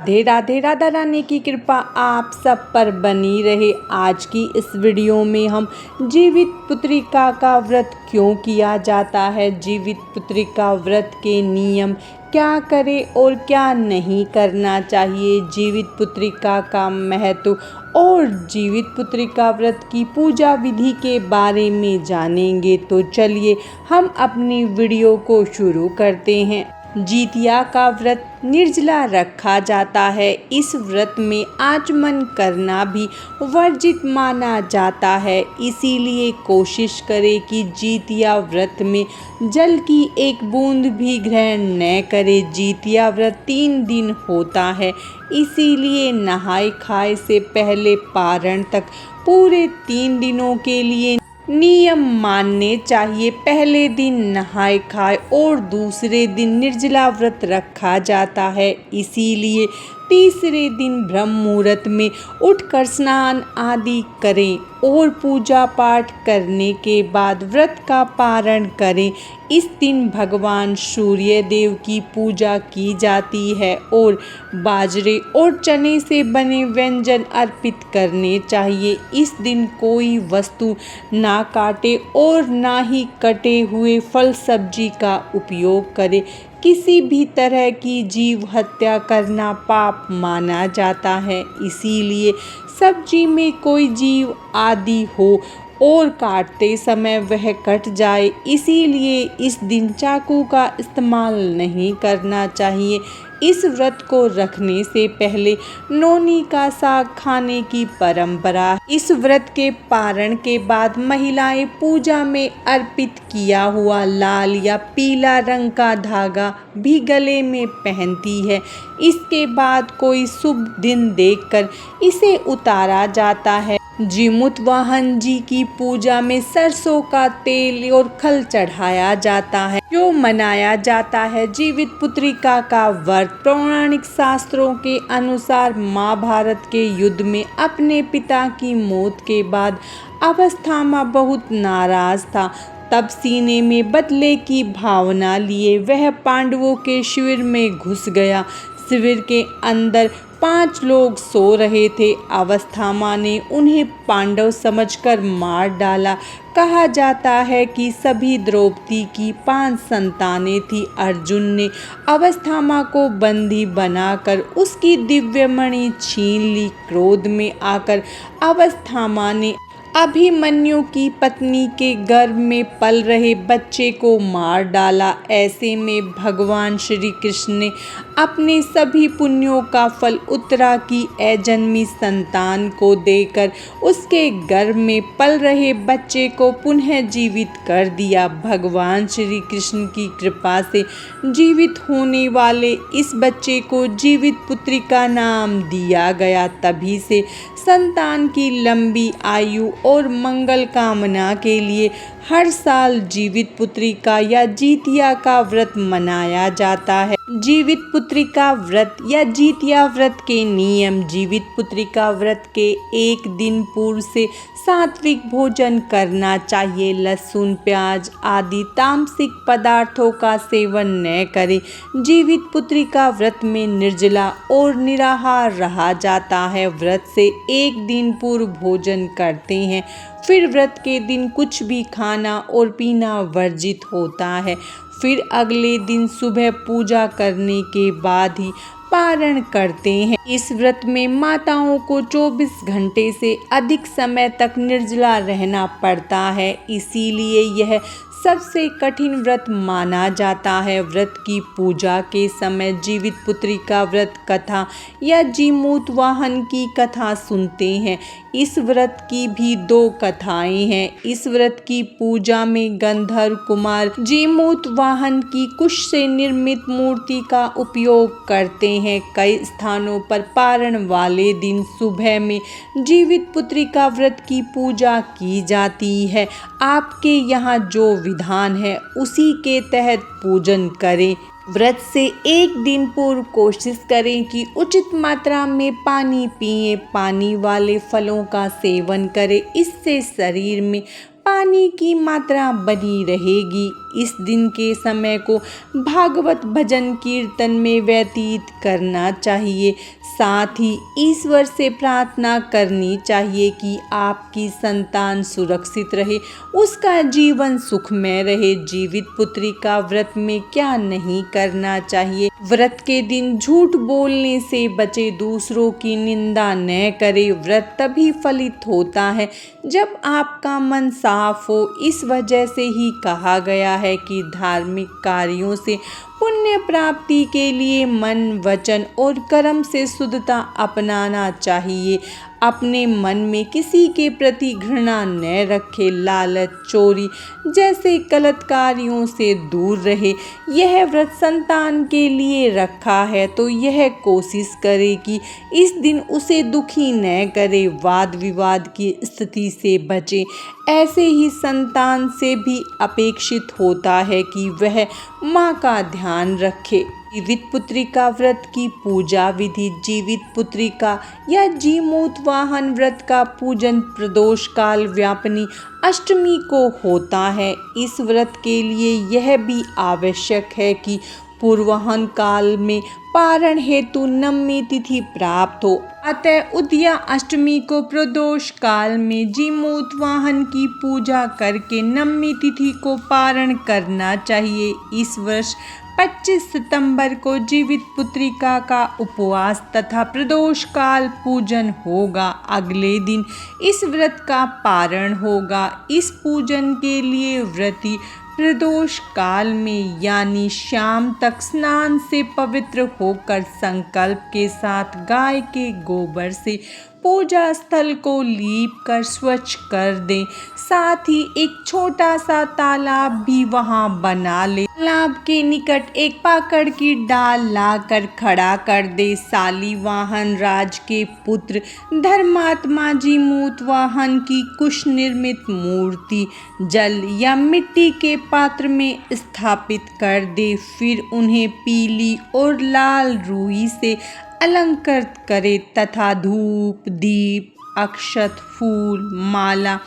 राधे राधे। राधा रानी की कृपा आप सब पर बनी रहे। आज की इस वीडियो में हम जीवित पुत्रिका का व्रत क्यों किया जाता है, जीवित पुत्रिका व्रत के नियम क्या करें और क्या नहीं करना चाहिए, जीवित पुत्रिका का महत्व और जीवित पुत्रिका व्रत की पूजा विधि के बारे में जानेंगे। तो चलिए हम अपनी वीडियो को शुरू करते हैं। जितिया का व्रत निर्जला रखा जाता है। इस व्रत में आचमन करना भी वर्जित माना जाता है, इसीलिए कोशिश करें कि जितिया व्रत में जल की एक बूंद भी ग्रहण न करें। जितिया व्रत 3 दिन होता है, इसीलिए नहाए खाए से पहले पारण तक पूरे 3 दिनों के लिए नियम मानने चाहिए। पहले दिन नहाए खाए और दूसरे दिन निर्जला व्रत रखा जाता है, इसीलिए तीसरे दिन ब्रह्म मुहूर्त में उठकर स्नान आदि करें और पूजा पाठ करने के बाद व्रत का पारण करें। इस दिन भगवान सूर्य देव की पूजा की जाती है और बाजरे और चने से बने व्यंजन अर्पित करने चाहिए। इस दिन कोई वस्तु ना काटे और ना ही कटे हुए फल सब्जी का उपयोग करे। किसी भी तरह की जीव हत्या करना पाप माना जाता है, इसीलिए सब्जी में कोई जीव आदि हो और काटते समय वह कट जाए, इसीलिए इस दिन चाकू का इस्तेमाल नहीं करना चाहिए। इस व्रत को रखने से पहले नौनी का साग खाने की परंपरा है। इस व्रत के पारण के बाद महिलाएं पूजा में अर्पित किया हुआ लाल या पीला रंग का धागा भी गले में पहनती है। इसके बाद कोई शुभ दिन देखकर इसे उतारा जाता है। जीमूत वाहन जी की पूजा में सरसों का तेल और खल चढ़ाया जाता है, जो मनाया जाता है। जीवित पुत्रिका का व्रत पौराणिक शास्त्रों के अनुसार महाभारत के युद्ध में अपने पिता की मौत के बाद अश्वत्थामा बहुत नाराज था। तब सीने में बदले की भावना लिए वह पांडवों के शिविर में घुस गया। शिविर के अंदर 5 लोग सो रहे थे। अश्वत्थामा ने उन्हें पांडव समझकर मार डाला। कहा जाता है कि सभी द्रौपदी की 5 संतानें थी। अर्जुन ने अश्वत्थामा को बंदी बनाकर उसकी दिव्यमणि छीन ली। क्रोध में आकर अश्वत्थामा ने अभिमन्यु की पत्नी के गर्भ में पल रहे बच्चे को मार डाला। ऐसे में भगवान श्री कृष्ण ने अपने सभी पुण्यों का फल उत्तरा की अजन्मी संतान को देकर उसके गर्भ में पल रहे बच्चे को पुनः जीवित कर दिया। भगवान श्री कृष्ण की कृपा से जीवित होने वाले इस बच्चे को जीवित पुत्रिका नाम दिया गया। तभी से संतान की लंबी आयु और मंगल कामना के लिए हर साल जीवित पुत्रिका या जितिया का व्रत मनाया जाता है। जीवित पुत्रिका व्रत या जितिया व्रत के नियम। जीवित पुत्रिका व्रत के 1 दिन पूर्व से सात्विक भोजन करना चाहिए। लहसुन प्याज आदि तामसिक पदार्थों का सेवन न करें। जीवित पुत्रिका व्रत में निर्जला और निराहार रहा जाता है। व्रत से 1 दिन पूर्व भोजन करते हैं, फिर व्रत के दिन कुछ भी खाना और पीना वर्जित होता है। फिर अगले दिन सुबह पूजा करने के बाद ही पारण करते हैं। इस व्रत में माताओं को 24 घंटे से अधिक समय तक निर्जला रहना पड़ता है, इसीलिए यह सबसे कठिन व्रत माना जाता है। व्रत की पूजा के समय जीवित पुत्रिका व्रत कथा या जीमूत वाहन की कथा सुनते हैं। इस व्रत की भी 2 कथाएं हैं। इस व्रत की पूजा में गंधर्व कुमार जीमूत वाहन की कुश से निर्मित मूर्ति का उपयोग करते हैं। कई स्थानों पर पारण वाले दिन सुबह में जीवित पुत्रिका व्रत की पूजा की जाती है। आपके यहाँ जो विधान है उसी के तहत पूजन करें। व्रत से 1 दिन पूर्व कोशिश करें कि उचित मात्रा में पानी पिएं। पानी वाले फलों का सेवन करें, इससे शरीर में पानी की मात्रा बनी रहेगी। इस दिन के समय को भागवत भजन कीर्तन में व्यतीत करना चाहिए। साथ ही ईश्वर से प्रार्थना करनी चाहिए कि आपकी संतान सुरक्षित रहे, उसका जीवन सुखमय रहे। जीवित पुत्री का व्रत में क्या नहीं करना चाहिए। व्रत के दिन झूठ बोलने से बचे, दूसरों की निंदा न करे। व्रत तभी फलित होता है जब आपका मन साफ हो। इस वजह से ही कहा गया है कि धार्मिक कार्यों से पुण्य प्राप्ति के लिए मन, वचन और कर्म से शुद्धता अपनाना चाहिए। अपने मन में किसी के प्रति घृणा न रखे। लालच, चोरी जैसे गलत कार्यों से दूर रहे। यह व्रत संतान के लिए रखा है तो यह कोशिश करे कि इस दिन उसे दुखी न करे। वाद विवाद की स्थिति से बचे। ऐसे ही संतान से भी अपेक्षित होता है कि वह माँ का ध्यान रखे। जीवित पुत्रिका व्रत की पूजा विधि। जीवित पुत्रिका या जीमूतवाहन व्रत का पूजन प्रदोष काल व्यापिनी अष्टमी को होता है। इस व्रत के लिए यह भी आवश्यक है कि पूर्वाहन काल में पारण हेतु नवमी तिथि प्राप्त हो। अतः उदया अष्टमी को प्रदोष काल में जीमूतवाहन की पूजा करके नवमी तिथि को पारण करना चाहिए। इस वर्ष 25 सितंबर को जीवित पुत्रिका का उपवास तथा प्रदोष काल पूजन होगा। अगले दिन इस व्रत का पारण होगा। इस पूजन के लिए व्रती प्रदोष काल में यानी शाम तक स्नान से पवित्र होकर संकल्प के साथ गाय के गोबर से पूजा स्थल को लीप कर स्वच्छ कर दें। साथ ही एक छोटा सा तालाब भी वहां बना ले। तालाब के निकट एक पाकड़ की डाल लाकर खड़ा कर दे। शालीवाहन राज के पुत्र धर्मात्मा जीमूतवाहन की कुश निर्मित मूर्ति जल या मिट्टी के पात्र में स्थापित कर दे। फिर उन्हें पीली और लाल रुई से अलंकृत करे तथा धूप, दीप, अक्षत, फूल, माला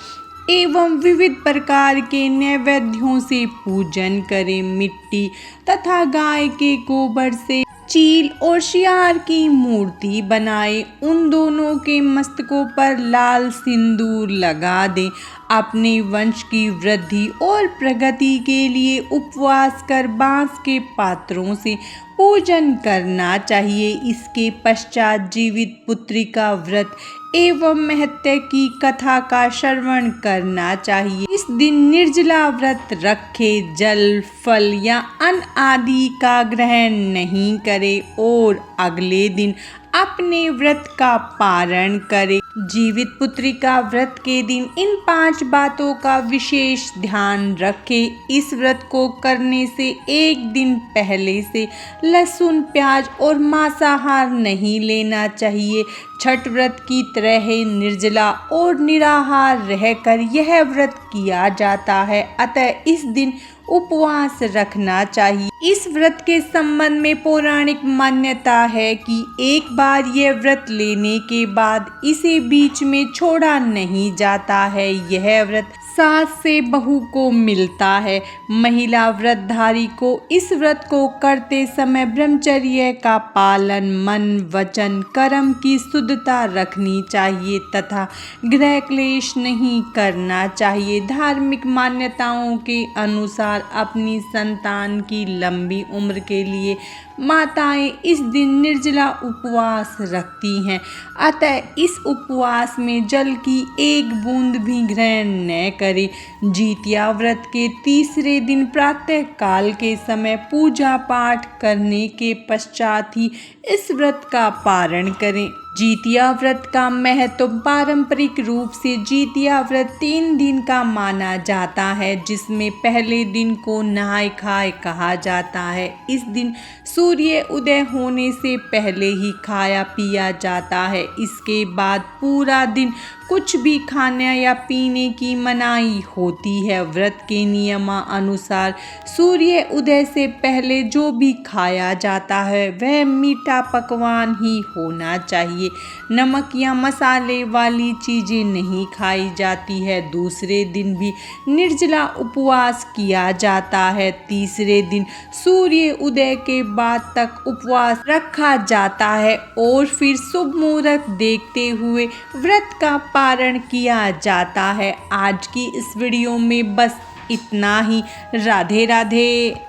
एवं विविध प्रकार के नैवेद्यों से पूजन करें। मिट्टी तथा गाय के गोबर से चील और शियार की मूर्ति बनाए। उन दोनों के मस्तकों पर लाल सिंदूर लगा दें। अपने वंश की वृद्धि और प्रगति के लिए उपवास कर बांस के पात्रों से पूजन करना चाहिए। इसके पश्चात जीवित पुत्रिका व्रत एवं महत्व की कथा का श्रवण करना चाहिए। इस दिन निर्जला व्रत रखे, जल, फल या अन्न आदि का ग्रहण नहीं करे और अगले दिन अपने व्रत का पारण करे। जीवित पुत्रिका व्रत के दिन इन 5 बातों का विशेष ध्यान रखें। इस व्रत को करने से एक दिन पहले से लहसुन, प्याज और मांसाहार नहीं लेना चाहिए। छठ व्रत की तरह निर्जला और निराहार रहकर यह व्रत किया जाता है, अतः इस दिन उपवास रखना चाहिए। इस व्रत के संबंध में पौराणिक मान्यता है कि एक बार यह व्रत लेने के बाद इसे बीच में छोड़ा नहीं जाता है। यह व्रत सास से बहू को मिलता है। महिला व्रतधारी को इस व्रत को करते समय ब्रह्मचर्य का पालन, मन, वचन, कर्म की शुद्धता रखनी चाहिए तथा गृह क्लेश नहीं करना चाहिए। धार्मिक मान्यताओं के अनुसार अपनी संतान की लंबी उम्र के लिए माताएं इस दिन निर्जला उपवास रखती हैं, अतः इस उपवास में जल की एक बूंद भी ग्रहण न करें। जितिया व्रत के तीसरे दिन प्रातः काल के समय पूजा पाठ करने के पश्चात ही इस व्रत का पारण करें। जितिया व्रत का महत्व पारंपरिक रूप से जितिया व्रत 3 दिन का माना जाता है, जिसमें पहले दिन को नहाय खाए कहा जाता है। इस दिन सूर्य उदय होने से पहले ही खाया पिया जाता है। इसके बाद पूरा दिन कुछ भी खाने या पीने की मनाही होती है। व्रत के नियमानुसार सूर्य उदय से पहले जो भी खाया जाता है वह मीठा पकवान ही होना चाहिए। नमक या मसाले वाली चीज़ें नहीं खाई जाती है। दूसरे दिन भी निर्जला उपवास किया जाता है। तीसरे दिन सूर्य उदय के बाद तक उपवास रखा जाता है और फिर शुभ मुहूर्त देखते हुए व्रत का पारण किया जाता है। आज की इस वीडियो में बस इतना ही। राधे राधे।